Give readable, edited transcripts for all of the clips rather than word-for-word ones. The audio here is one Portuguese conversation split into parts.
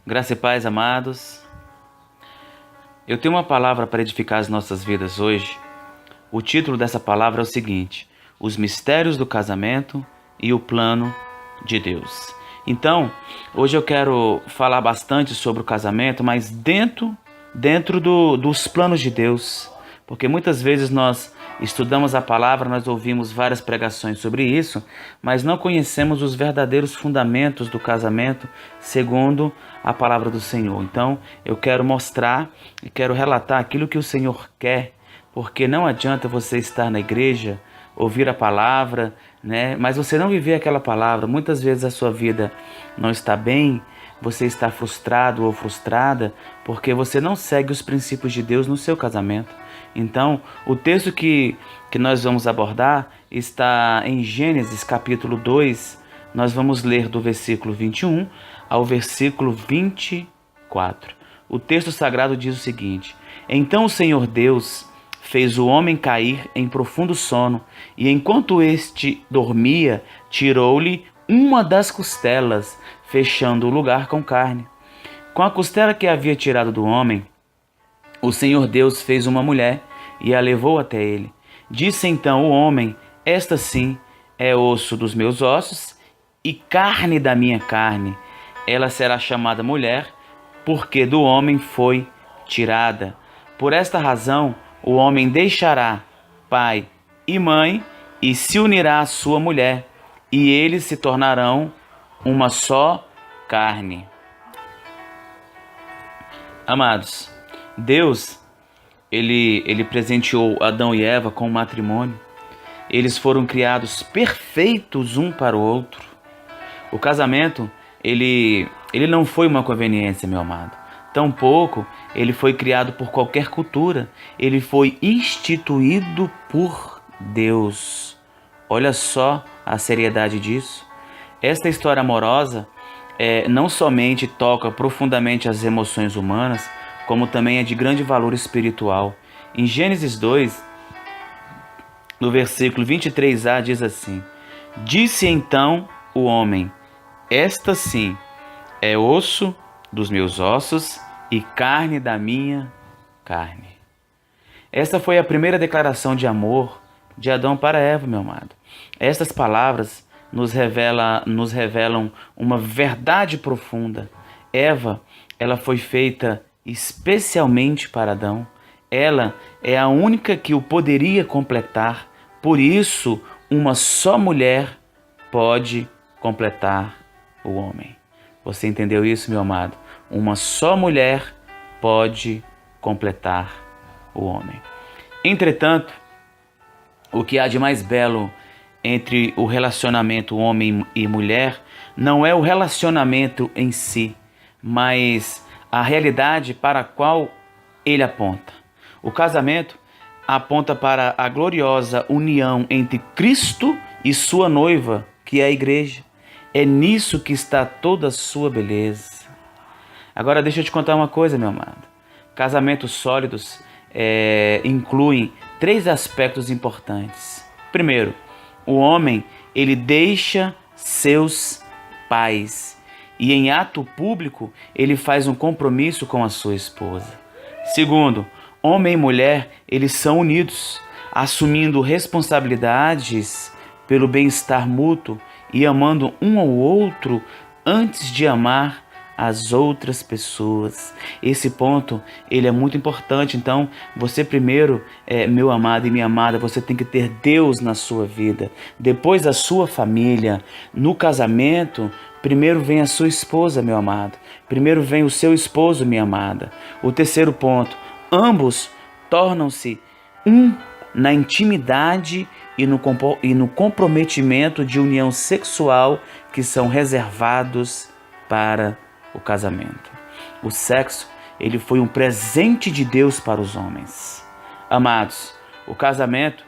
Graça e paz, amados. Eu tenho uma palavra para edificar as nossas vidas hoje. O título dessa palavra é o seguinte: Os mistérios do casamento e o plano de Deus. Então, hoje eu quero falar bastante sobre o casamento, mas dentro dos planos de Deus. Porque muitas vezes nós estudamos a palavra, nós ouvimos várias pregações sobre isso, mas não conhecemos os verdadeiros fundamentos do casamento segundo a palavra do Senhor. Então, eu quero mostrar e quero relatar aquilo que o Senhor quer, porque não adianta você estar na igreja, ouvir a palavra, né? Mas você não viver aquela palavra. Muitas vezes a sua vida não está bem, você está frustrado ou frustrada porque você não segue os princípios de Deus no seu casamento. Então, o texto que nós vamos abordar está em Gênesis capítulo 2. Nós vamos ler do versículo 21 ao versículo 24. O texto sagrado diz o seguinte: Então o Senhor Deus fez o homem cair em profundo sono, e enquanto este dormia, tirou-lhe uma das costelas, fechando o lugar com carne. Com a costela que havia tirado do homem, o Senhor Deus fez uma mulher e a levou até ele. Disse então o homem: Esta sim é osso dos meus ossos e carne da minha carne. Ela será chamada mulher, porque do homem foi tirada. Por esta razão, o homem deixará pai e mãe e se unirá à sua mulher, e eles se tornarão uma só carne. Amados, Deus, ele presenteou Adão e Eva com o matrimônio. Eles foram criados perfeitos um para o outro. O casamento, ele não foi uma conveniência, meu amado. Tampouco ele foi criado por qualquer cultura. Ele foi instituído por Deus. Olha só a seriedade disso. Esta história amorosa não somente toca profundamente as emoções humanas, como também é de grande valor espiritual. Em Gênesis 2, no versículo 23a, diz assim: Disse então o homem: Esta sim é osso dos meus ossos e carne da minha carne. Esta foi a primeira declaração de amor de Adão para Eva, meu amado. Estas palavras nos revelam uma verdade profunda. Eva, ela foi feita especialmente para Adão. Ela é a única que o poderia completar. Por isso, uma só mulher pode completar o homem. Você entendeu isso, meu amado? Uma só mulher pode completar o homem. Entretanto, o que há de mais belo entre o relacionamento homem e mulher não é o relacionamento em si, mas a realidade para a qual ele aponta. O casamento aponta para a gloriosa união entre Cristo e sua noiva, que é a igreja. É nisso que está toda a sua beleza. Agora deixa eu te contar uma coisa, meu amado. Casamentos sólidos incluem 3 aspectos importantes. Primeiro, o homem, ele deixa seus pais e em ato público ele faz um compromisso com a sua esposa. Segundo, homem e mulher, eles são unidos, assumindo responsabilidades pelo bem-estar mútuo e amando um ao outro antes de amar as outras pessoas. Esse ponto, ele é muito importante. Então, você primeiro, meu amado e minha amada, você tem que ter Deus na sua vida. Depois a sua família. No casamento, primeiro vem a sua esposa, meu amado. Primeiro vem o seu esposo, minha amada. O terceiro ponto, ambos tornam-se um na intimidade e no comprometimento de união sexual que são reservados para o casamento. O sexo, ele foi um presente de Deus para os homens. Amados, o casamento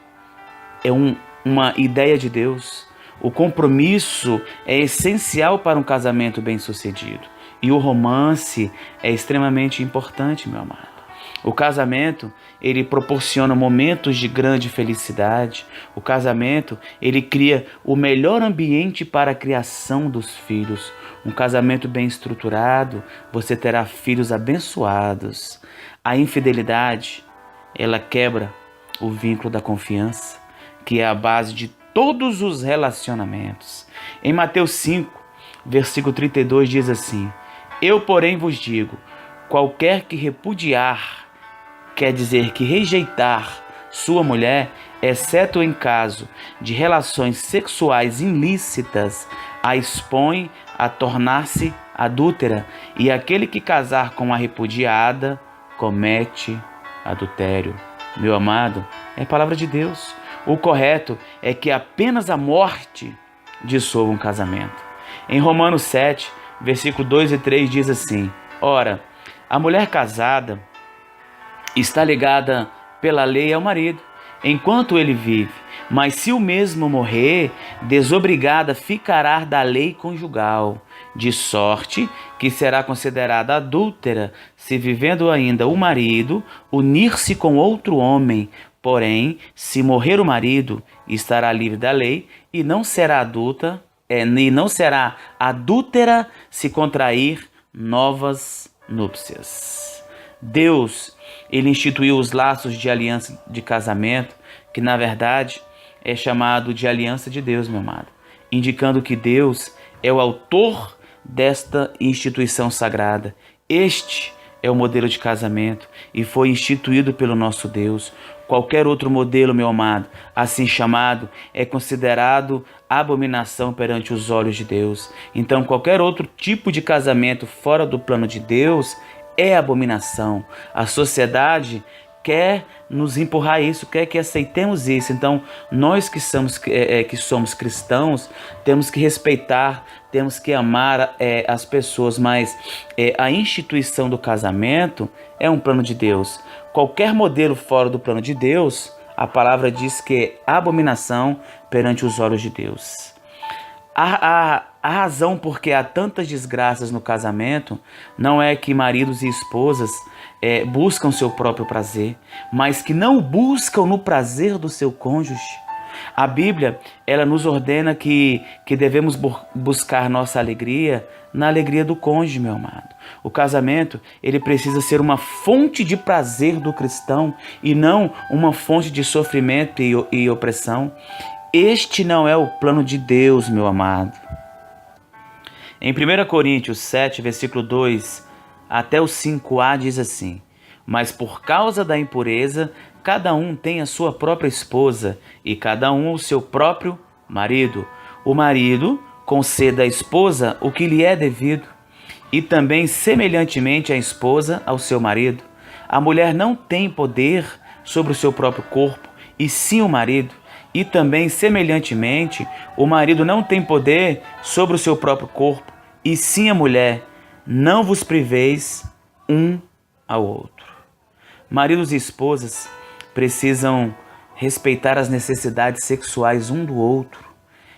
é uma ideia de Deus. O compromisso é essencial para um casamento bem-sucedido. E o romance é extremamente importante, meu amado. O casamento, ele proporciona momentos de grande felicidade. O casamento, ele cria o melhor ambiente para a criação dos filhos. Um casamento bem estruturado, você terá filhos abençoados. A infidelidade, ela quebra o vínculo da confiança, que é a base de todos os relacionamentos. Em Mateus 5, versículo 32 diz assim: Eu, porém, vos digo, qualquer que repudiar, quer dizer que rejeitar sua mulher, exceto em caso de relações sexuais ilícitas, a expõe a tornar-se adúltera, e aquele que casar com a repudiada comete adultério. Meu amado, é a palavra de Deus. O correto é que apenas a morte dissolva um casamento. Em Romanos 7, versículo 2 e 3 diz assim: Ora, a mulher casada está ligada pela lei ao marido, enquanto ele vive, mas se o mesmo morrer, desobrigada ficará da lei conjugal, de sorte que será considerada adúltera, se vivendo ainda o marido, unir-se com outro homem. Porém, se morrer o marido, estará livre da lei e não será adúltera se contrair novas núpcias. Deus, ele instituiu os laços de aliança de casamento, que na verdade é chamado de aliança de Deus, meu amado, indicando que Deus é o autor desta instituição sagrada. Este é o modelo de casamento e foi instituído pelo nosso Deus. Qualquer outro modelo, meu amado, assim chamado, é considerado abominação perante os olhos de Deus. Então, qualquer outro tipo de casamento fora do plano de Deus é abominação. A sociedade quer nos empurrar isso, quer que aceitemos isso. Então, nós que somos cristãos, temos que respeitar, temos que amar as pessoas, mas a instituição do casamento é um plano de Deus. Qualquer modelo fora do plano de Deus, a palavra diz que é abominação perante os olhos de Deus. A razão por que há tantas desgraças no casamento não é que maridos e esposas buscam seu próprio prazer, mas que não buscam no prazer do seu cônjuge. A Bíblia, ela nos ordena que devemos buscar nossa alegria na alegria do cônjuge, meu amado. O casamento, ele precisa ser uma fonte de prazer do cristão e não uma fonte de sofrimento e opressão. Este não é o plano de Deus, meu amado. Em 1 Coríntios 7, versículo 2 até o 5a diz assim: Mas por causa da impureza, cada um tem a sua própria esposa e cada um o seu próprio marido. O marido conceda à esposa o que lhe é devido, e também semelhantemente a esposa ao seu marido. A mulher não tem poder sobre o seu próprio corpo, e sim o marido. E também, semelhantemente, o marido não tem poder sobre o seu próprio corpo, e sim a mulher. Não vos priveis um ao outro. Maridos e esposas precisam respeitar as necessidades sexuais um do outro.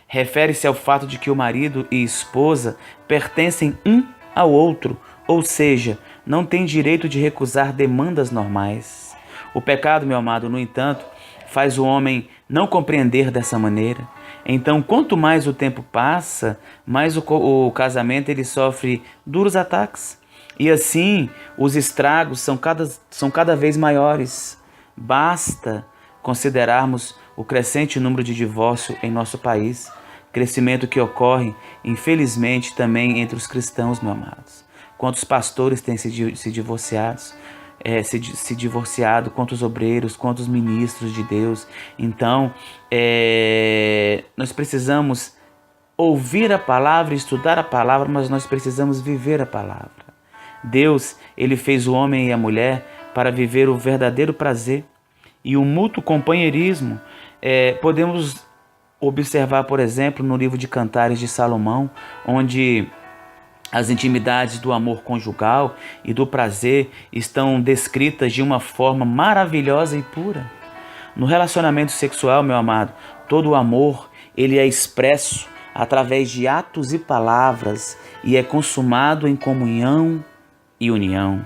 Refere-se ao fato de que o marido e esposa pertencem um ao outro, ou seja, não têm direito de recusar demandas normais. O pecado, meu amado, no entanto, faz o homem não compreender dessa maneira. Então, quanto mais o tempo passa, mais o casamento ele sofre duros ataques. E assim, os estragos são cada vez maiores. Basta considerarmos o crescente número de divórcios em nosso país, crescimento que ocorre, infelizmente, também entre os cristãos, meus amados. Quantos pastores têm se divorciado, quantos obreiros, quantos ministros de Deus. Então, nós precisamos ouvir a palavra, estudar a palavra, mas nós precisamos viver a palavra. Deus, ele fez o homem e a mulher para viver o verdadeiro prazer e o mútuo companheirismo. Podemos observar, por exemplo, no livro de Cantares de Salomão, onde as intimidades do amor conjugal e do prazer estão descritas de uma forma maravilhosa e pura. No relacionamento sexual, meu amado, todo o amor, ele é expresso através de atos e palavras e é consumado em comunhão e união.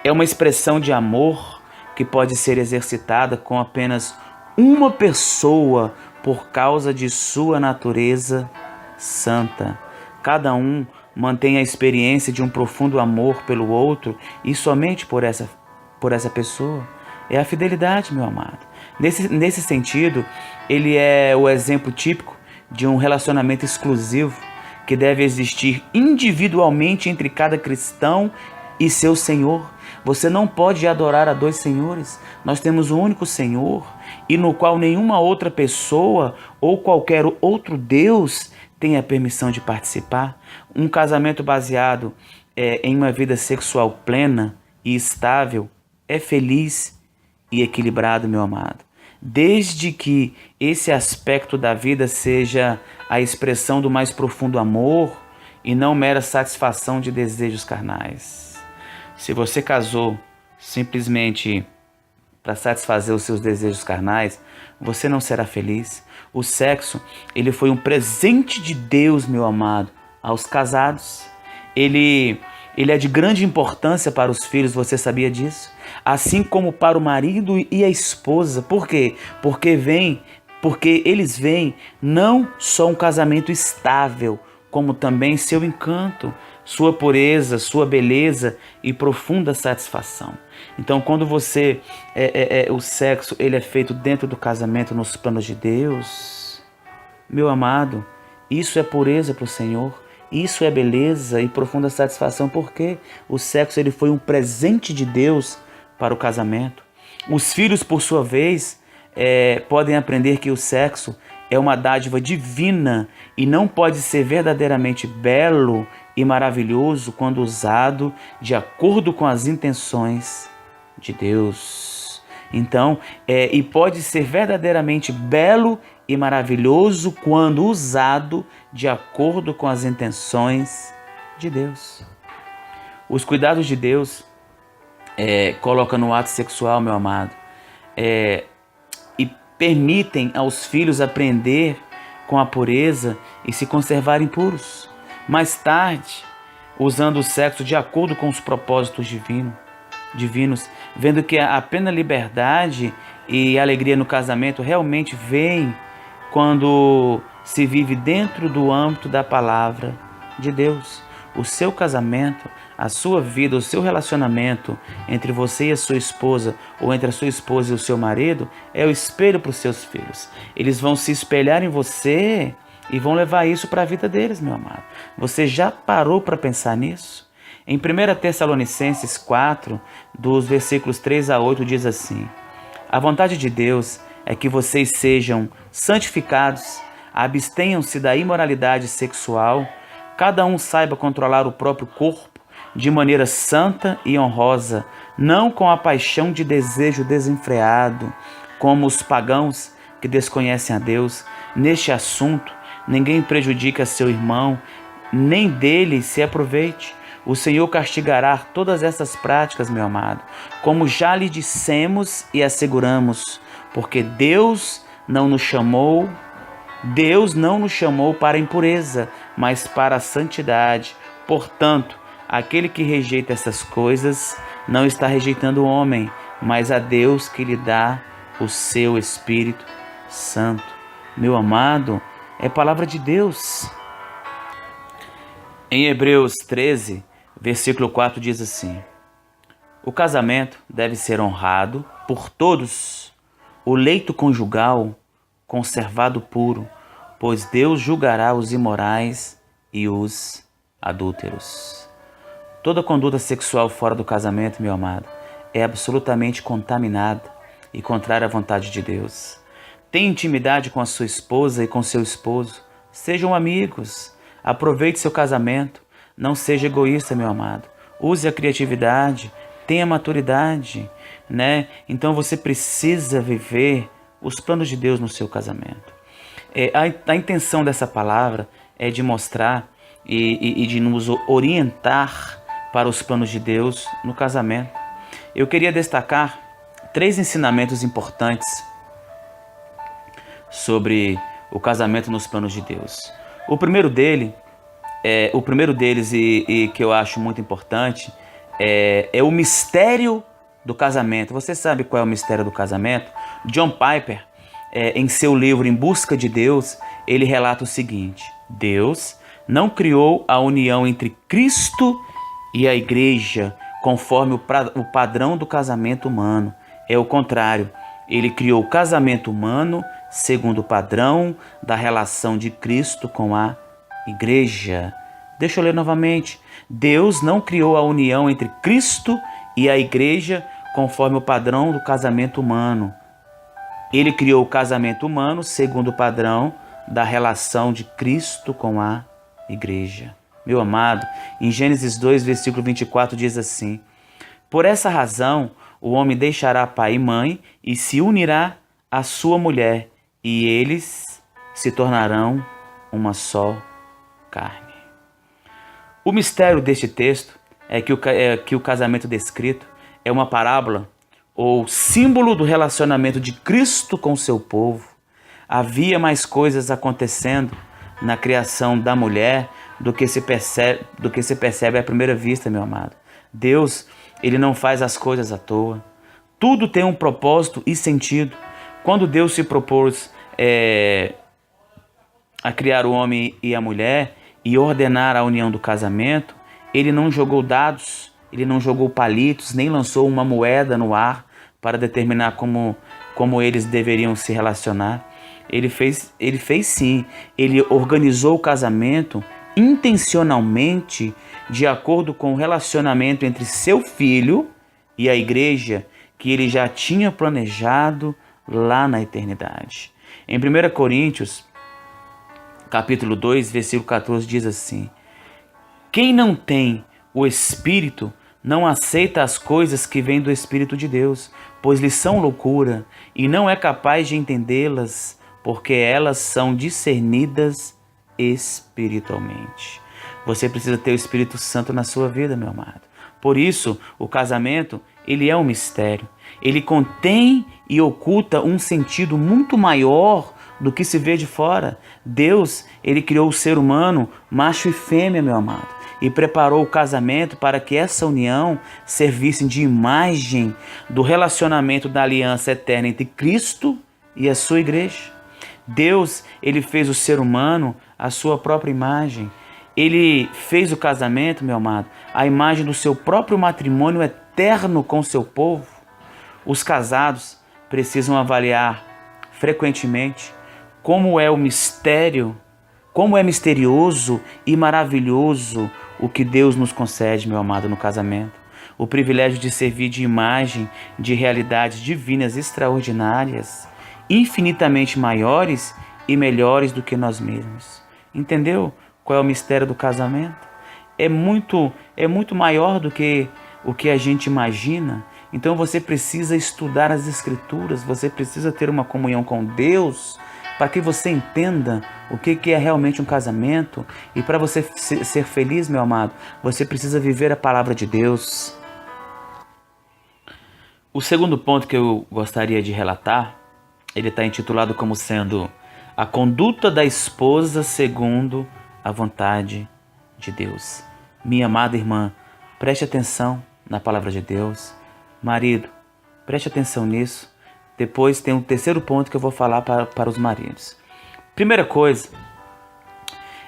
É uma expressão de amor que pode ser exercitada com apenas uma pessoa por causa de sua natureza santa. Cada um mantém a experiência de um profundo amor pelo outro e somente por essa pessoa. É a fidelidade, meu amado. Nesse sentido, ele é o exemplo típico de um relacionamento exclusivo que deve existir individualmente entre cada cristão e seu Senhor. Você não pode adorar a dois senhores. Nós temos um único Senhor e no qual nenhuma outra pessoa ou qualquer outro Deus tem a permissão de participar. Um casamento baseado em uma vida sexual plena e estável é feliz e equilibrado, meu amado. Desde que esse aspecto da vida seja a expressão do mais profundo amor e não mera satisfação de desejos carnais. Se você casou simplesmente para satisfazer os seus desejos carnais, você não será feliz. O sexo, ele foi um presente de Deus, meu amado, aos casados. Ele é de grande importância para os filhos, você sabia disso? Assim como para o marido e a esposa. Por quê? Porque eles veem não só um casamento estável, como também seu encanto, sua pureza, sua beleza e profunda satisfação. Então, quando o sexo ele é feito dentro do casamento, nos planos de Deus, meu amado, isso é pureza para o Senhor, isso é beleza e profunda satisfação, porque o sexo ele foi um presente de Deus para o casamento. Os filhos, por sua vez, podem aprender que o sexo é uma dádiva divina e não pode ser verdadeiramente belo e maravilhoso quando usado de acordo com as intenções de Deus. Então, e pode ser verdadeiramente belo e maravilhoso quando usado de acordo com as intenções de Deus. Os cuidados de Deus colocam no ato sexual, meu amado, e permitem aos filhos aprender com a pureza e se conservarem puros. Mais tarde, usando o sexo de acordo com os propósitos divinos, vendo que a plena liberdade e alegria no casamento realmente vem quando se vive dentro do âmbito da palavra de Deus. O seu casamento, a sua vida, o seu relacionamento entre você e a sua esposa, ou entre a sua esposa e o seu marido, é o espelho para os seus filhos. Eles vão se espelhar em você e vão levar isso para a vida deles, meu amado. Você já parou para pensar nisso? Em 1 Tessalonicenses 4, dos versículos 3 a 8, diz assim: a vontade de Deus é que vocês sejam santificados, abstenham-se da imoralidade sexual, cada um saiba controlar o próprio corpo de maneira santa e honrosa, não com a paixão de desejo desenfreado, como os pagãos que desconhecem a Deus. Neste assunto, ninguém prejudica seu irmão, nem dele se aproveite. O Senhor castigará todas essas práticas, meu amado, como já lhe dissemos e asseguramos, porque Deus não nos chamou para a impureza, mas para a santidade. Portanto, aquele que rejeita essas coisas não está rejeitando o homem, mas a Deus que lhe dá o seu Espírito Santo. Meu amado, é palavra de Deus. Em Hebreus 13, versículo 4 diz assim: o casamento deve ser honrado por todos, o leito conjugal conservado puro, pois Deus julgará os imorais e os adúlteros. Toda conduta sexual fora do casamento, meu amado, é absolutamente contaminada e contrária à vontade de Deus. Tenha intimidade com a sua esposa e com seu esposo. Sejam amigos. Aproveite seu casamento. Não seja egoísta, meu amado. Use a criatividade. Tenha maturidade, né? Então você precisa viver os planos de Deus no seu casamento. A intenção dessa palavra é de mostrar e de nos orientar para os planos de Deus no casamento. Eu queria destacar 3 ensinamentos importantes sobre o casamento nos planos de Deus. O primeiro deles e que eu acho muito importante é o mistério do casamento. Você sabe qual é o mistério do casamento? John Piper, em seu livro Em Busca de Deus, ele relata o seguinte: Deus não criou a união entre Cristo e a igreja conforme o padrão do casamento humano. É o contrário. Ele criou o casamento humano segundo o padrão da relação de Cristo com a igreja. Deixa eu ler novamente. Deus não criou a união entre Cristo e a igreja conforme o padrão do casamento humano. Ele criou o casamento humano segundo o padrão da relação de Cristo com a igreja. Meu amado, em Gênesis 2, versículo 24 diz assim: Por essa razão o homem deixará pai e mãe e se unirá à sua mulher, e eles se tornarão uma só carne. O mistério deste texto é que o casamento descrito é uma parábola ou símbolo do relacionamento de Cristo com seu povo. Havia mais coisas acontecendo na criação da mulher do que se percebe à primeira vista, meu amado. Deus, ele não faz as coisas à toa. Tudo tem um propósito e sentido. Quando Deus se propôs a criar o homem e a mulher e ordenar a união do casamento, ele não jogou dados, ele não jogou palitos, nem lançou uma moeda no ar para determinar como eles deveriam se relacionar. Ele fez sim, ele organizou o casamento intencionalmente de acordo com o relacionamento entre seu filho e a igreja que ele já tinha planejado lá na eternidade. Em 1 Coríntios, capítulo 2, versículo 14, diz assim: Quem não tem o Espírito não aceita as coisas que vêm do Espírito de Deus, pois lhes são loucura, e não é capaz de entendê-las, porque elas são discernidas espiritualmente. Você precisa ter o Espírito Santo na sua vida, meu amado. Por isso, o casamento, ele é um mistério. Ele contém e oculta um sentido muito maior do que se vê de fora. Deus, ele criou o ser humano, macho e fêmea, meu amado, e preparou o casamento para que essa união servisse de imagem do relacionamento da aliança eterna entre Cristo e a sua igreja. Deus, ele fez o ser humano à sua própria imagem. Ele fez o casamento, meu amado, à imagem do seu próprio matrimônio eterno com seu povo. Os casados precisam avaliar frequentemente como é misterioso e maravilhoso o que Deus nos concede, meu amado, no casamento. O privilégio de servir de imagem de realidades divinas extraordinárias, infinitamente maiores e melhores do que nós mesmos. Entendeu qual é o mistério do casamento? É muito maior do que o que a gente imagina. Então você precisa estudar as Escrituras, você precisa ter uma comunhão com Deus, para que você entenda o que é realmente um casamento. E para você ser feliz, meu amado, você precisa viver a palavra de Deus. O segundo ponto que eu gostaria de relatar, ele está intitulado como sendo a conduta da esposa segundo a vontade de Deus. Minha amada irmã, preste atenção na palavra de Deus. Marido, preste atenção nisso. Depois tem um terceiro ponto que eu vou falar para os maridos. Primeira coisa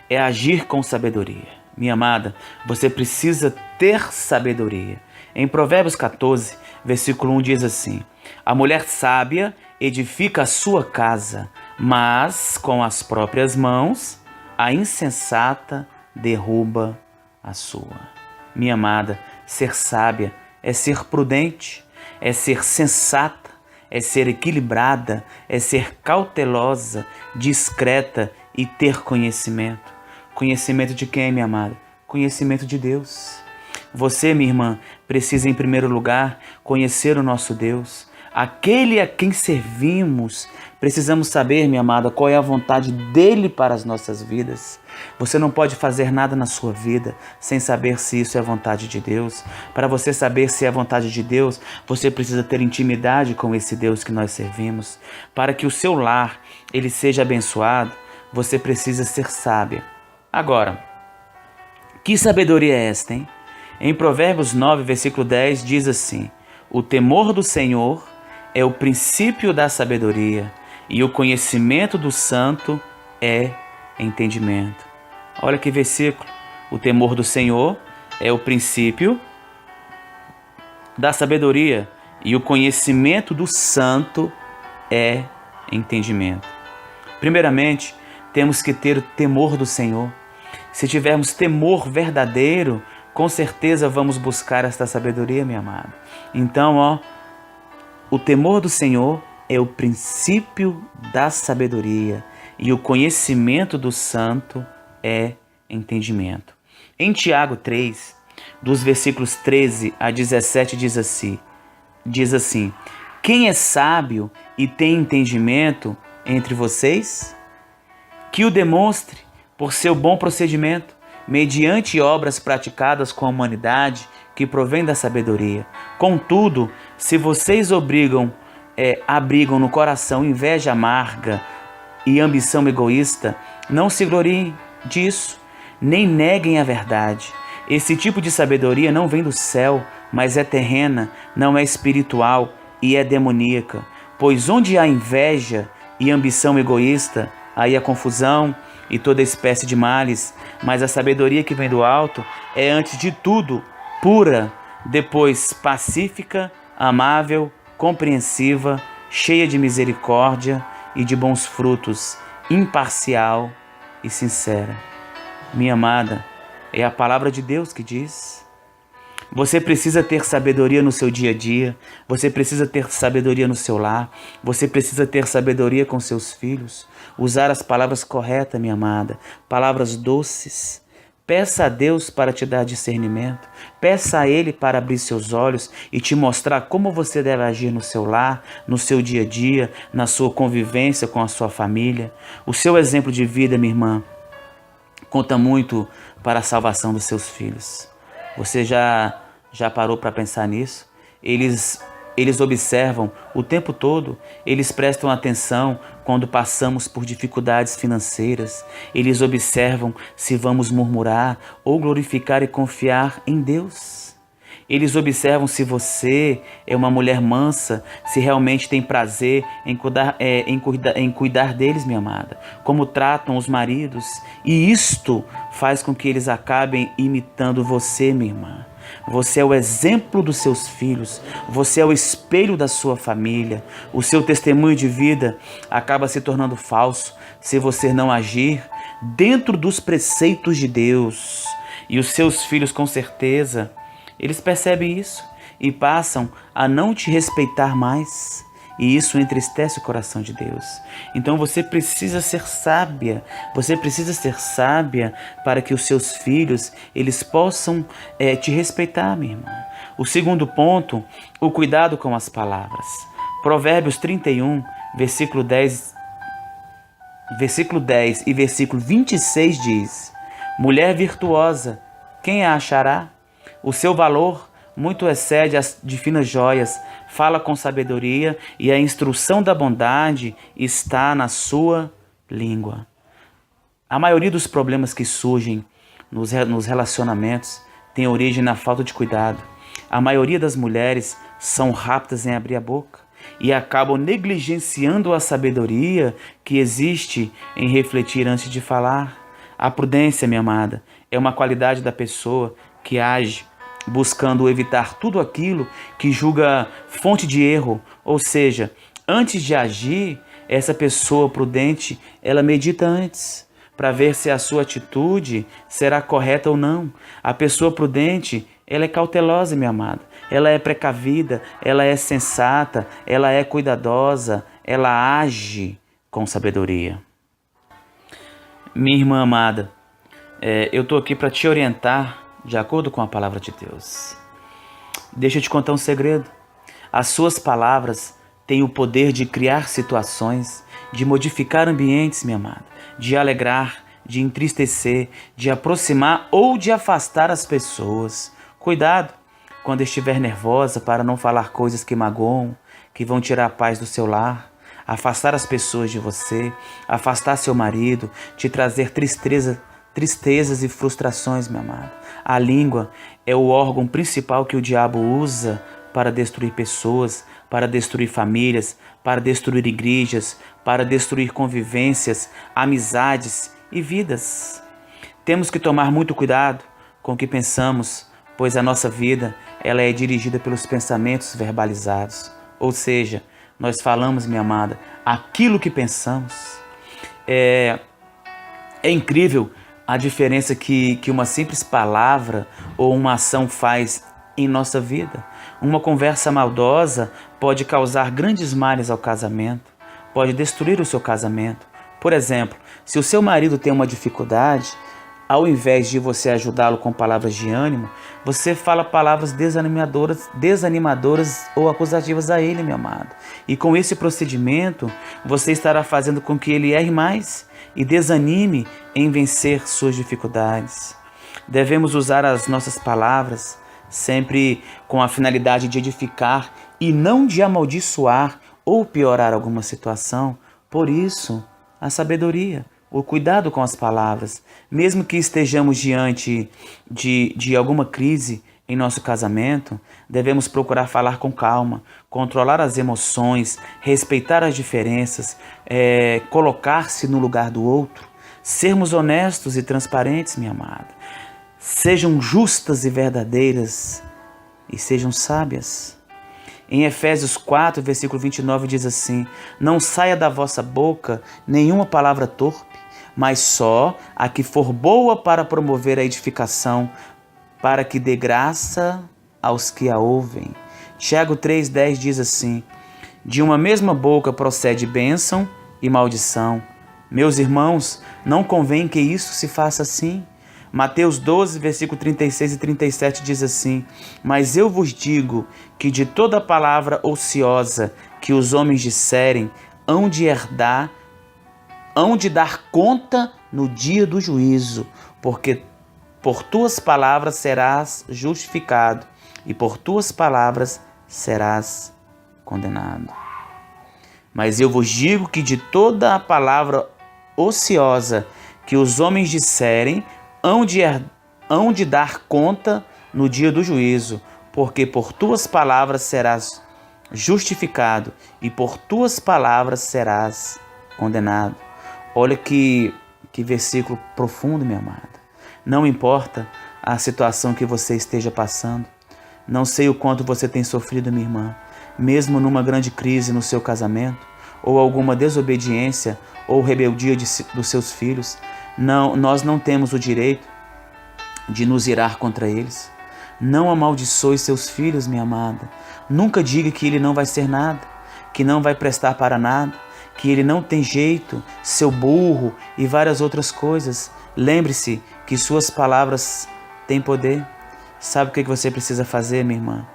é agir com sabedoria. Minha amada, você precisa ter sabedoria. Em Provérbios 14, versículo 1 diz assim: A mulher sábia edifica a sua casa, mas com as próprias mãos a insensata derruba a sua. Minha amada, ser sábia é ser prudente, é ser sensata, é ser equilibrada, é ser cautelosa, discreta e ter conhecimento. Conhecimento de quem, minha amada? Conhecimento de Deus. Você, minha irmã, precisa em primeiro lugar conhecer o nosso Deus, aquele a quem servimos. Precisamos saber, minha amada, qual é a vontade dele para as nossas vidas. Você não pode fazer nada na sua vida sem saber se isso é a vontade de Deus. Para você saber se é a vontade de Deus, você precisa ter intimidade com esse Deus que nós servimos. Para que o seu lar ele seja abençoado, você precisa ser sábia. Agora, que sabedoria é esta, hein? Em Provérbios 9, versículo 10, diz assim: o temor do Senhor é o princípio da sabedoria, e o conhecimento do santo é entendimento. Olha que versículo. O temor do Senhor é o princípio da sabedoria, e o conhecimento do santo é entendimento. Primeiramente, temos que ter o temor do Senhor. Se tivermos temor verdadeiro, com certeza vamos buscar esta sabedoria, minha amada. Então, o temor do Senhor é o princípio da sabedoria, e o conhecimento do santo é entendimento. Em Tiago 3, dos versículos 13 a 17, diz assim: quem é sábio e tem entendimento entre vocês? Que o demonstre por seu bom procedimento, mediante obras praticadas com a humanidade que provém da sabedoria. Contudo, se vocês abrigam no coração inveja amarga e ambição egoísta, não se gloriem disso, nem neguem a verdade. Esse tipo de sabedoria não vem do céu, mas é terrena, não é espiritual e é demoníaca. Pois onde há inveja e ambição egoísta, aí há confusão e toda espécie de males. Mas a sabedoria que vem do alto é, antes de tudo, pura, depois pacífica, amável, compreensiva, cheia de misericórdia e de bons frutos, imparcial e sincera. Minha amada, é a palavra de Deus que diz. Você precisa ter sabedoria no seu dia a dia, você precisa ter sabedoria no seu lar, você precisa ter sabedoria com seus filhos, usar as palavras corretas, minha amada, palavras doces. Peça a Deus para te dar discernimento, peça a Ele para abrir seus olhos e te mostrar como você deve agir no seu lar, no seu dia a dia, na sua convivência com a sua família. O seu exemplo de vida, minha irmã, conta muito para a salvação dos seus filhos. Você já parou para pensar nisso? Eles observam o tempo todo, eles prestam atenção quando passamos por dificuldades financeiras. Eles observam se vamos murmurar ou glorificar e confiar em Deus. Eles observam se você é uma mulher mansa, se realmente tem prazer em cuidar deles, minha amada. Como tratam os maridos. E isto faz com que eles acabem imitando você, minha irmã. Você é o exemplo dos seus filhos, você é o espelho da sua família. O seu testemunho de vida acaba se tornando falso se você não agir dentro dos preceitos de Deus. E os seus filhos, com certeza, eles percebem isso e passam a não te respeitar mais. E isso entristece o coração de Deus. Então você precisa ser sábia. Você precisa ser sábia para que os seus filhos eles possam te respeitar, minha irmã. O segundo ponto, o cuidado com as palavras. Provérbios 31, versículo 10 e versículo 26 diz: mulher virtuosa, quem a achará? O seu valor muito excede as de finas joias. Fala com sabedoria e a instrução da bondade está na sua língua. A maioria dos problemas que surgem nos relacionamentos tem origem na falta de cuidado. A maioria das mulheres são rápidas em abrir a boca e acabam negligenciando a sabedoria que existe em refletir antes de falar. A prudência, minha amada, é uma qualidade da pessoa que age buscando evitar tudo aquilo que julga fonte de erro. Ou seja, antes de agir, essa pessoa prudente, ela medita antes para ver se a sua atitude será correta ou não. A pessoa prudente, ela é cautelosa, minha amada. Ela é precavida, ela é sensata, ela é cuidadosa, ela age com sabedoria. Minha irmã amada, eu estou aqui para te orientar de acordo com a palavra de Deus. Deixa eu te contar um segredo. As suas palavras têm o poder de criar situações, de modificar ambientes, minha amada, de alegrar, de entristecer, de aproximar ou de afastar as pessoas. Cuidado quando estiver nervosa para não falar coisas que magoam, que vão tirar a paz do seu lar, afastar as pessoas de você, afastar seu marido, te trazer tristezas e frustrações, meu amado. A língua é o órgão principal que o diabo usa para destruir pessoas, para destruir famílias, para destruir igrejas, para destruir convivências, amizades e vidas. Temos que tomar muito cuidado com o que pensamos, pois a nossa vida ela é dirigida pelos pensamentos verbalizados. Ou seja, nós falamos, minha amada, aquilo que pensamos. É incrível a diferença que uma simples palavra ou uma ação faz em nossa vida. Uma conversa maldosa pode causar grandes males ao casamento, pode destruir o seu casamento. Por exemplo, se o seu marido tem uma dificuldade, ao invés de você ajudá-lo com palavras de ânimo, você fala palavras desanimadoras ou acusativas a ele, meu amado. E com esse procedimento, você estará fazendo com que ele erre mais e desanime em vencer suas dificuldades. Devemos usar as nossas palavras sempre com a finalidade de edificar e não de amaldiçoar ou piorar alguma situação. Por isso, a sabedoria, o cuidado com as palavras. Mesmo que estejamos diante de alguma crise em nosso casamento, devemos procurar falar com calma, controlar as emoções, respeitar as diferenças, colocar-se no lugar do outro, sermos honestos e transparentes, minha amada. Sejam justas e verdadeiras e sejam sábias. Em Efésios 4, versículo 29 diz assim: não saia da vossa boca nenhuma palavra torpe, mas só a que for boa para promover a edificação, para que dê graça aos que a ouvem. Tiago 3,10 diz assim: de uma mesma boca procede bênção e maldição. Meus irmãos, não convém que isso se faça assim. Mateus 12, versículo 36 e 37 diz assim: mas eu vos digo que de toda palavra ociosa que os homens disserem, hão de dar conta no dia do juízo, porque por tuas palavras serás justificado e por tuas palavras serás condenado. Mas eu vos digo que de toda a palavra ociosa que os homens disserem, hão de dar conta no dia do juízo, porque por tuas palavras serás justificado e por tuas palavras serás condenado. Olha que versículo profundo, minha amada. Não importa a situação que você esteja passando, não sei o quanto você tem sofrido, minha irmã, mesmo numa grande crise no seu casamento, ou alguma desobediência ou rebeldia dos seus filhos, nós não temos o direito de nos irar contra eles. Não amaldiçoe seus filhos, minha amada. Nunca diga que ele não vai ser nada, que não vai prestar para nada, que ele não tem jeito, seu burro e várias outras coisas. Lembre-se que suas palavras têm poder. Sabe o que você precisa fazer, minha irmã?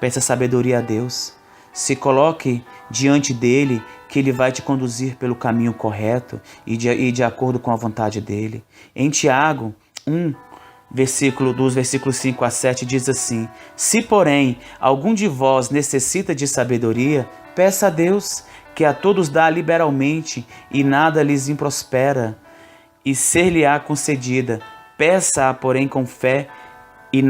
Peça sabedoria a Deus. Se coloque diante dele, que ele vai te conduzir pelo caminho correto e de acordo com a vontade dele. Em Tiago 1, dos versículos 5 a 7 diz assim: se porém algum de vós necessita de sabedoria, peça a Deus, que a todos dá liberalmente e nada lhes improspera, e ser-lhe-á concedida. Peça-a, porém, com fé e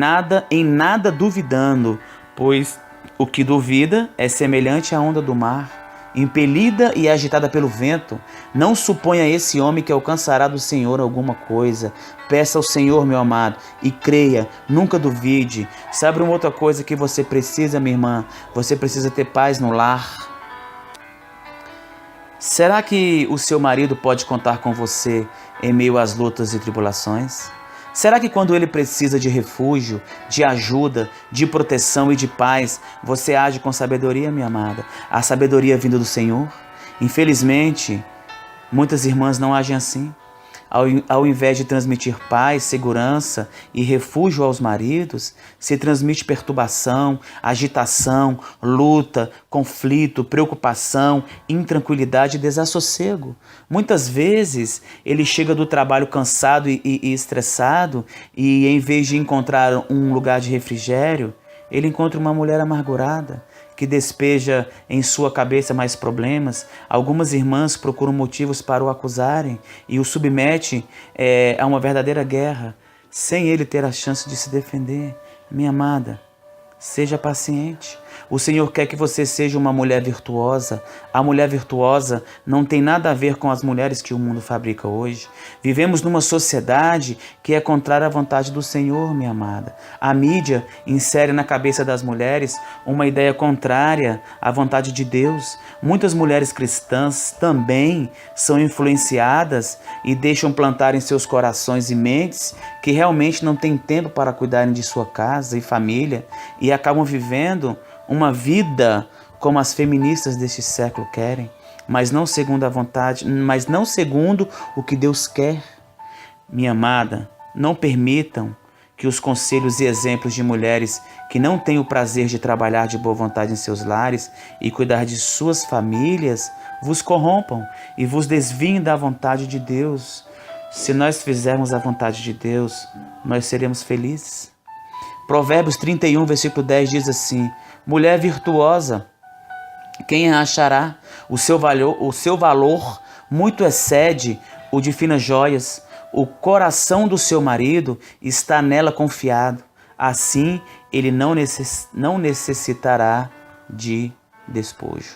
em nada duvidando, pois o que duvida é semelhante à onda do mar, impelida e agitada pelo vento. Não suponha esse homem que alcançará do Senhor alguma coisa. Peça ao Senhor, meu amado, e creia, nunca duvide. Sabe uma outra coisa que você precisa, minha irmã? Você precisa ter paz no lar. Será que o seu marido pode contar com você em meio às lutas e tribulações? Será que quando ele precisa de refúgio, de ajuda, de proteção e de paz, você age com sabedoria, minha amada? A sabedoria vinda do Senhor? Infelizmente, muitas irmãs não agem assim. Ao invés de transmitir paz, segurança e refúgio aos maridos, se transmite perturbação, agitação, luta, conflito, preocupação, intranquilidade e desassossego. Muitas vezes ele chega do trabalho cansado e estressado e, em vez de encontrar um lugar de refrigério, ele encontra uma mulher amargurada que despeja em sua cabeça mais problemas. Algumas irmãs procuram motivos para o acusarem e o submete a uma verdadeira guerra, sem ele ter a chance de se defender. Minha amada, seja paciente. O Senhor quer que você seja uma mulher virtuosa. A mulher virtuosa não tem nada a ver com as mulheres que o mundo fabrica hoje. Vivemos numa sociedade que é contrária à vontade do Senhor, minha amada. A mídia insere na cabeça das mulheres uma ideia contrária à vontade de Deus. Muitas mulheres cristãs também são influenciadas e deixam plantar em seus corações e mentes que realmente não têm tempo para cuidarem de sua casa e família e acabam vivendo uma vida como as feministas deste século querem, mas não segundo a vontade, mas não segundo o que Deus quer. Minha amada, não permitam que os conselhos e exemplos de mulheres que não têm o prazer de trabalhar de boa vontade em seus lares e cuidar de suas famílias vos corrompam e vos desviem da vontade de Deus. Se nós fizermos a vontade de Deus, nós seremos felizes. Provérbios 31, versículo 10 diz assim: mulher virtuosa, quem a achará? O seu valor muito excede o de finas joias. O coração do seu marido está nela confiado. Assim, ele não necessitará de despojo.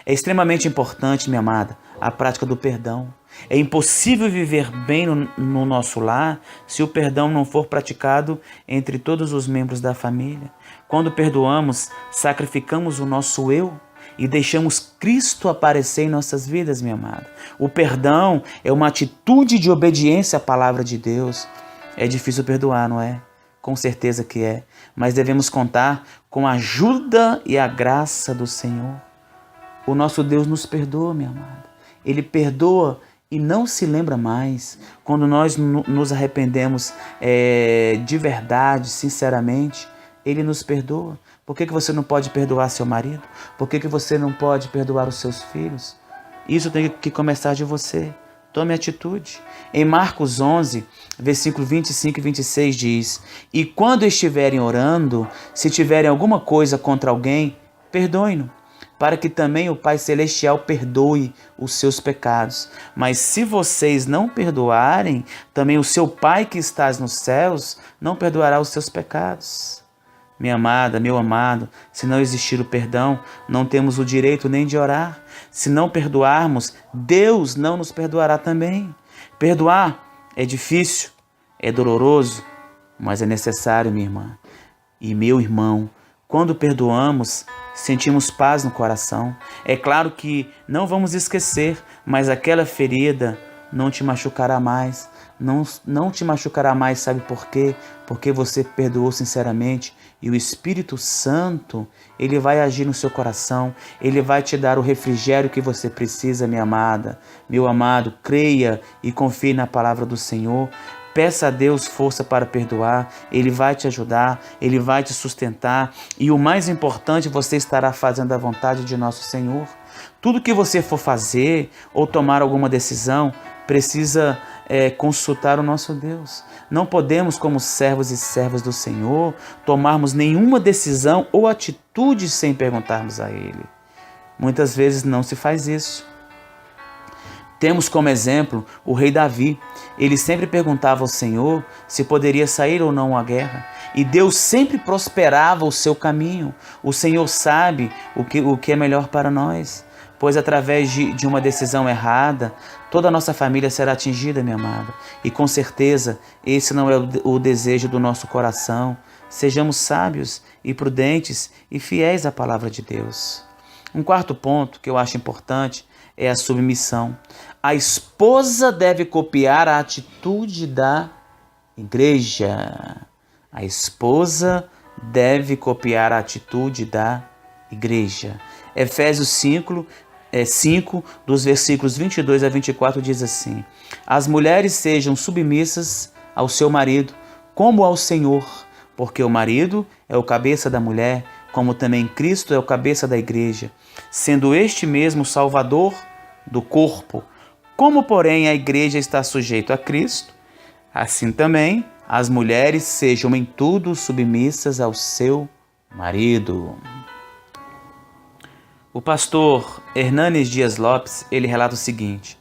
É extremamente importante, minha amada, a prática do perdão. É impossível viver bem no nosso lar se o perdão não for praticado entre todos os membros da família. Quando perdoamos, sacrificamos o nosso eu e deixamos Cristo aparecer em nossas vidas, minha amada. O perdão é uma atitude de obediência à palavra de Deus. É difícil perdoar, não é? Com certeza que é. Mas devemos contar com a ajuda e a graça do Senhor. O nosso Deus nos perdoa, minha amada. Ele perdoa e não se lembra mais. Quando nós nos arrependemos de verdade, sinceramente, Ele nos perdoa. Por que você não pode perdoar seu marido? Por que você não pode perdoar os seus filhos? Isso tem que começar de você. Tome atitude. Em Marcos 11, versículo 25 e 26 diz: e quando estiverem orando, se tiverem alguma coisa contra alguém, perdoem-no, para que também o Pai Celestial perdoe os seus pecados. Mas se vocês não perdoarem, também o seu Pai que estás nos céus não perdoará os seus pecados. Minha amada, meu amado, se não existir o perdão, não temos o direito nem de orar. Se não perdoarmos, Deus não nos perdoará também. Perdoar é difícil, é doloroso, mas é necessário, minha irmã e meu irmão. Quando perdoamos, sentimos paz no coração. É claro que não vamos esquecer, mas aquela ferida não te machucará mais. Não te machucará mais, sabe por quê? Porque você perdoou sinceramente e o Espírito Santo, ele vai agir no seu coração, ele vai te dar o refrigério que você precisa, minha amada. Meu amado, creia e confie na palavra do Senhor. Peça a Deus força para perdoar, Ele vai te ajudar, Ele vai te sustentar e o mais importante, você estará fazendo a vontade de nosso Senhor. Tudo que você for fazer ou tomar alguma decisão, precisa consultar o nosso Deus. Não podemos, como servos e servas do Senhor, tomarmos nenhuma decisão ou atitude sem perguntarmos a Ele. Muitas vezes não se faz isso. Temos como exemplo o rei Davi. Ele sempre perguntava ao Senhor se poderia sair ou não à guerra. E Deus sempre prosperava o seu caminho. O Senhor sabe o que é melhor para nós. Pois através de uma decisão errada, toda a nossa família será atingida, minha amada. E com certeza, esse não é o desejo do nosso coração. Sejamos sábios e prudentes e fiéis à palavra de Deus. Um quarto ponto que eu acho importante é a submissão. A esposa deve copiar a atitude da igreja. A esposa deve copiar a atitude da igreja. Efésios 5, dos versículos 22 a 24 diz assim: as mulheres sejam submissas ao seu marido, como ao Senhor, porque o marido é o cabeça da mulher, como também Cristo é o cabeça da igreja, sendo este mesmo Salvador do corpo. Como, porém, a igreja está sujeita a Cristo, assim também as mulheres sejam em tudo submissas ao seu marido. O pastor Hernanes Dias Lopes, ele relata o seguinte: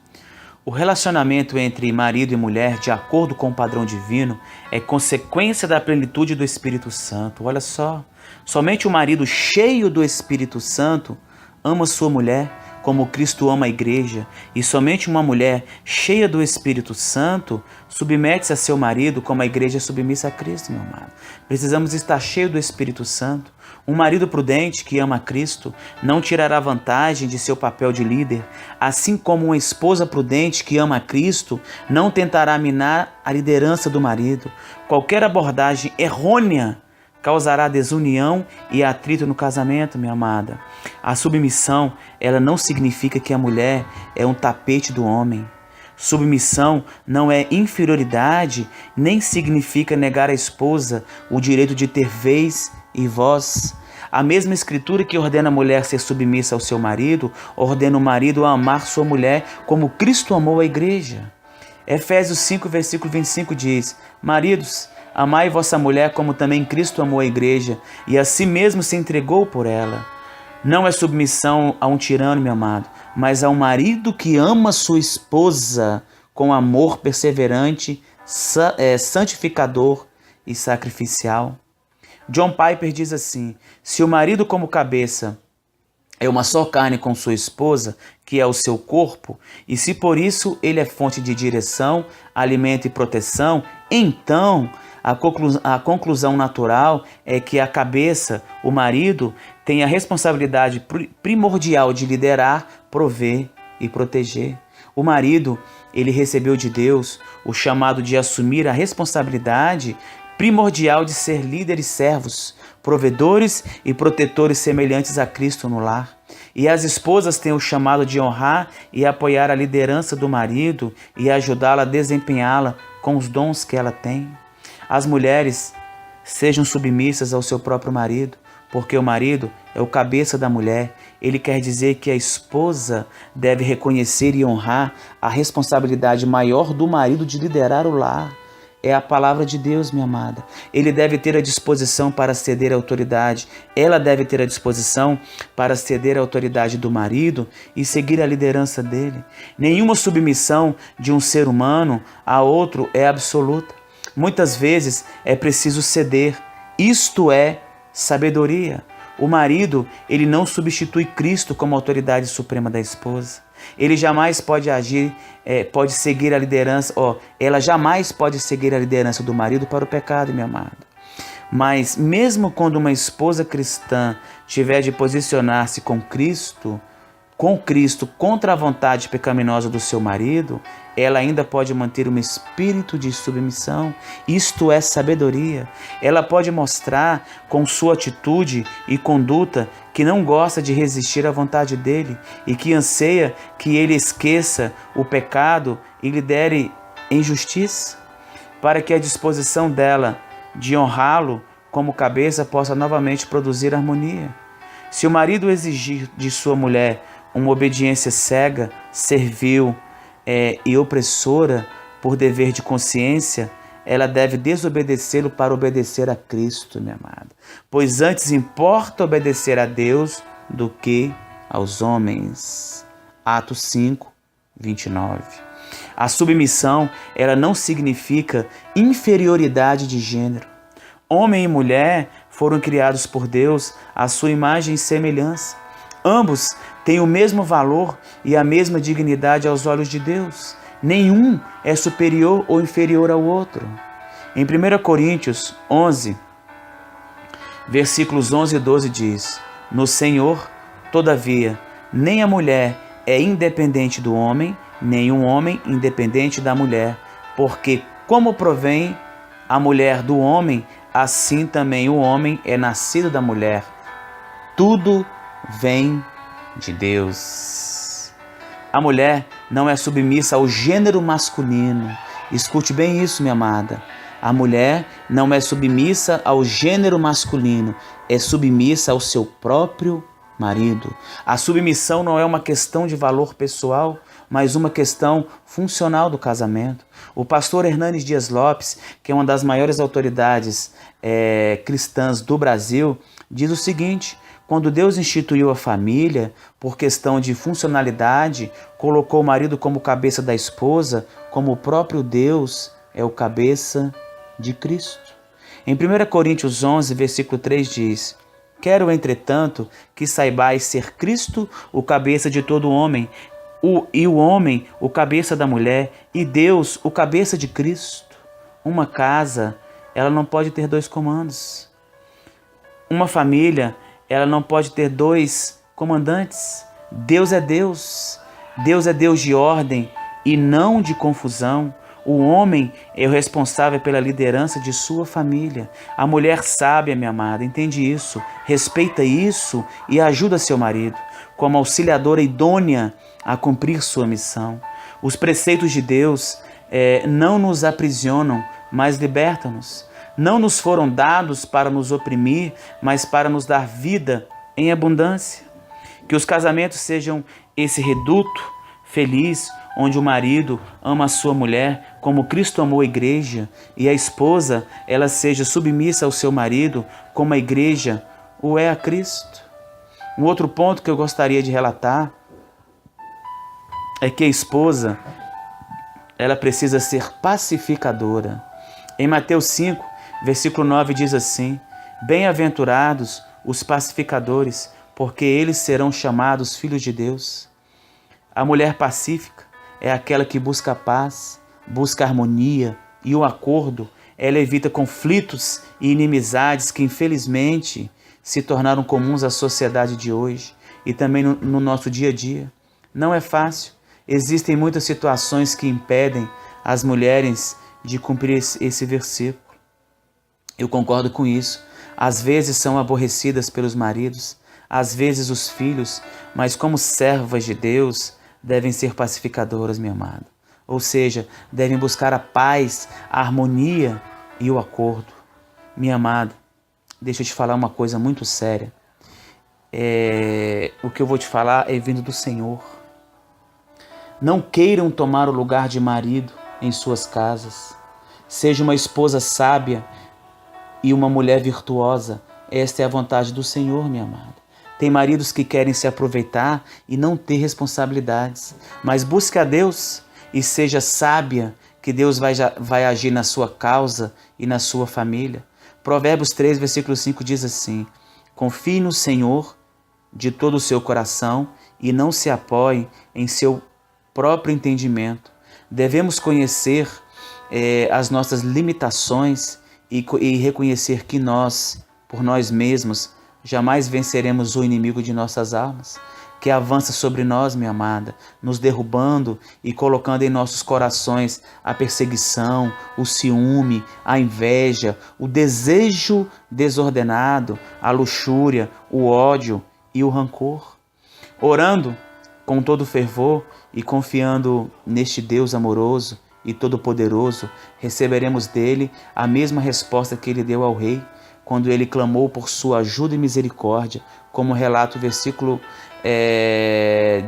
o relacionamento entre marido e mulher, de acordo com o padrão divino, é consequência da plenitude do Espírito Santo. Olha só, somente o marido cheio do Espírito Santo ama sua mulher como Cristo ama a igreja, e somente uma mulher cheia do Espírito Santo submete-se a seu marido como a igreja é submissa a Cristo, meu amado. Precisamos estar cheio do Espírito Santo. Um marido prudente que ama a Cristo não tirará vantagem de seu papel de líder, assim como uma esposa prudente que ama a Cristo não tentará minar a liderança do marido. Qualquer abordagem errônea causará desunião e atrito no casamento, minha amada. A submissão, ela não significa que a mulher é um tapete do homem. Submissão não é inferioridade, nem significa negar à esposa o direito de ter vez e voz. A mesma escritura que ordena a mulher ser submissa ao seu marido, ordena o marido a amar sua mulher como Cristo amou a igreja. Efésios 5, versículo 25 diz: maridos, amai vossa mulher como também Cristo amou a igreja e a si mesmo se entregou por ela. Não é submissão a um tirano, meu amado, mas a um marido que ama sua esposa com amor perseverante, santificador e sacrificial. John Piper diz assim: se o marido como cabeça é uma só carne com sua esposa, que é o seu corpo, e se por isso ele é fonte de direção, alimento e proteção, então a conclusão natural é que a cabeça, o marido, tem a responsabilidade primordial de liderar, prover e proteger. O marido, ele recebeu de Deus o chamado de assumir a responsabilidade primordial de ser líderes servos, provedores e protetores semelhantes a Cristo no lar. E as esposas têm o chamado de honrar e apoiar a liderança do marido e ajudá-la a desempenhá-la com os dons que ela tem. As mulheres sejam submissas ao seu próprio marido, porque o marido é o cabeça da mulher. Ele quer dizer que a esposa deve reconhecer e honrar a responsabilidade maior do marido de liderar o lar. É a palavra de Deus, minha amada. Ele deve ter a disposição para ceder à autoridade. Ela deve ter a disposição para ceder à autoridade do marido e seguir a liderança dele. Nenhuma submissão de um ser humano a outro é absoluta. Muitas vezes é preciso ceder. Isto é sabedoria. O marido, ele não substitui Cristo como autoridade suprema da esposa. Ele jamais pode agir, pode seguir a liderança, ela jamais pode seguir a liderança do marido para o pecado, minha amada. Mas mesmo quando uma esposa cristã tiver de posicionar-se com Cristo contra a vontade pecaminosa do seu marido, ela ainda pode manter um espírito de submissão. Isto é sabedoria. Ela pode mostrar com sua atitude e conduta que não gosta de resistir à vontade dele e que anseia que ele esqueça o pecado e lhe dere em justiça, para que a disposição dela de honrá-lo como cabeça possa novamente produzir harmonia. Se o marido exigir de sua mulher uma obediência cega, servil e opressora por dever de consciência, ela deve desobedecê-lo para obedecer a Cristo, minha amada. Pois antes importa obedecer a Deus do que aos homens. Atos 5, 29. A submissão, ela não significa inferioridade de gênero. Homem e mulher foram criados por Deus à sua imagem e semelhança. Ambos têm o mesmo valor e a mesma dignidade aos olhos de Deus. Nenhum é superior ou inferior ao outro. Em 1 Coríntios 11, versículos 11 e 12 diz: no Senhor, todavia, nem a mulher é independente do homem, nem um homem independente da mulher, porque como provém a mulher do homem, assim também o homem é nascido da mulher. Tudo vem de Deus. A mulher não é submissa ao gênero masculino. Escute bem isso, minha amada. A mulher não é submissa ao gênero masculino, é submissa ao seu próprio marido. A submissão não é uma questão de valor pessoal, mas uma questão funcional do casamento. O pastor Hernanes Dias Lopes, que é uma das maiores autoridades cristãs do Brasil, diz o seguinte: Quando Deus instituiu a família, por questão de funcionalidade, colocou o marido como cabeça da esposa, como o próprio Deus é o cabeça de Cristo. Em 1 Coríntios 11, versículo 3 diz: Quero, entretanto, que saibais ser Cristo o cabeça de todo homem, e o homem o cabeça da mulher, e Deus o cabeça de Cristo. Uma casa, ela não pode ter dois comandos. Uma família, ela não pode ter dois comandantes. Deus é Deus. Deus é Deus de ordem e não de confusão. O homem é o responsável pela liderança de sua família. A mulher sábia, minha amada, entende isso, respeita isso e ajuda seu marido como auxiliadora idônea a cumprir sua missão. Os preceitos de Deus não nos aprisionam, mas libertam-nos. Não nos foram dados para nos oprimir, mas para nos dar vida em abundância. Que os casamentos sejam esse reduto feliz, onde o marido ama a sua mulher como Cristo amou a igreja, e a esposa, ela seja submissa ao seu marido como a igreja o é a Cristo. Um outro ponto que eu gostaria de relatar é que a esposa, ela precisa ser pacificadora. Em Mateus 5, versículo 9 diz assim: Bem-aventurados os pacificadores, porque eles serão chamados filhos de Deus. A mulher pacífica é aquela que busca a paz, busca a harmonia e o acordo. Ela evita conflitos e inimizades que, infelizmente, se tornaram comuns à sociedade de hoje e também no nosso dia a dia. Não é fácil. Existem muitas situações que impedem as mulheres de cumprir esse versículo. Eu concordo com isso. Às vezes são aborrecidas pelos maridos, às vezes os filhos, mas como servas de Deus, devem ser pacificadoras, minha amada. Ou seja, devem buscar a paz, a harmonia e o acordo. Minha amada, deixa eu te falar uma coisa muito séria. O que eu vou te falar é vindo do Senhor. Não queiram tomar o lugar de marido em suas casas. Seja uma esposa sábia e uma mulher virtuosa. Esta é a vontade do Senhor, minha amada. Tem maridos que querem se aproveitar e não ter responsabilidades. Mas busque a Deus e seja sábia, que Deus vai agir na sua causa e na sua família. Provérbios 3, versículo 5 diz assim: Confie no Senhor de todo o seu coração e não se apoie em seu próprio entendimento. Devemos conhecer as nossas limitações e reconhecer que nós, por nós mesmos, jamais venceremos o inimigo de nossas almas, que avança sobre nós, minha amada, nos derrubando e colocando em nossos corações a perseguição, o ciúme, a inveja, o desejo desordenado, a luxúria, o ódio e o rancor. Orando com todo fervor e confiando neste Deus amoroso e todo-poderoso, receberemos dele a mesma resposta que ele deu ao rei, quando ele clamou por sua ajuda e misericórdia, como relata o versículo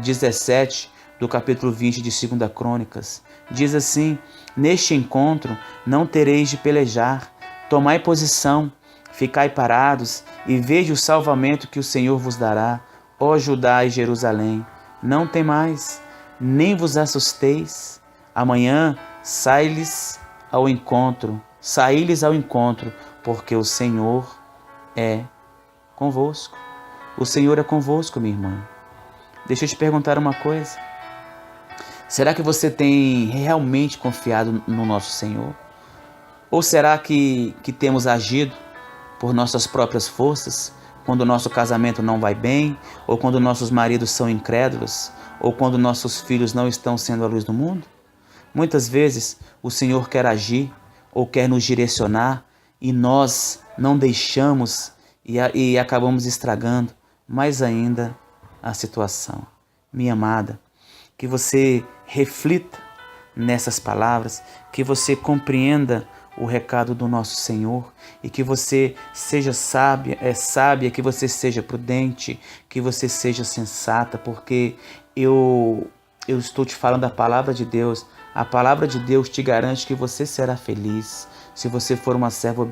17 do capítulo 20 de 2 Crônicas. Diz assim: Neste encontro não tereis de pelejar, tomai posição, ficai parados e veja o salvamento que o Senhor vos dará, ó Judá e Jerusalém. Não temais, nem vos assusteis. Amanhã sai-lhes ao encontro, porque o Senhor é convosco. O Senhor é convosco, minha irmã. Deixa eu te perguntar uma coisa. Será que você tem realmente confiado no nosso Senhor? Ou será que temos agido por nossas próprias forças, quando o nosso casamento não vai bem, ou quando nossos maridos são incrédulos, ou quando nossos filhos não estão sendo a luz do mundo? Muitas vezes o Senhor quer agir ou quer nos direcionar e nós não deixamos e acabamos estragando mais ainda a situação. Minha amada, que você reflita nessas palavras, que você compreenda o recado do nosso Senhor e que você seja sábia, que você seja prudente, que você seja sensata, porque eu estou te falando a palavra de Deus. A palavra de Deus te garante que você será feliz se você for uma serva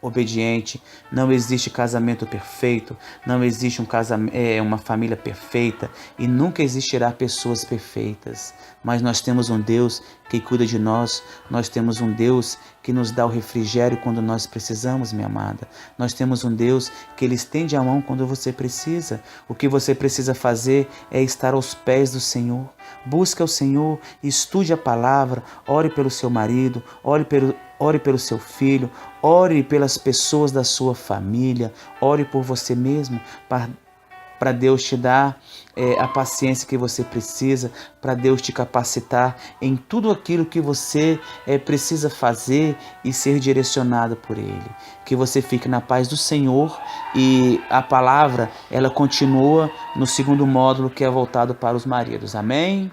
obediente, não existe casamento perfeito, não existe uma família perfeita e nunca existirá pessoas perfeitas. Mas nós temos um Deus que cuida de nós temos um Deus que nos dá o refrigério quando nós precisamos, minha amada. Nós temos um Deus que Ele estende a mão quando você precisa. O que você precisa fazer é estar aos pés do Senhor. Busque o Senhor, estude a palavra, ore pelo seu marido, ore pelo seu filho, ore pelas pessoas da sua família, ore por você mesmo, para Deus te dar a paciência que você precisa, para Deus te capacitar em tudo aquilo que você precisa fazer e ser direcionado por Ele. Que você fique na paz do Senhor e a palavra, ela continua no segundo módulo que é voltado para os maridos. Amém?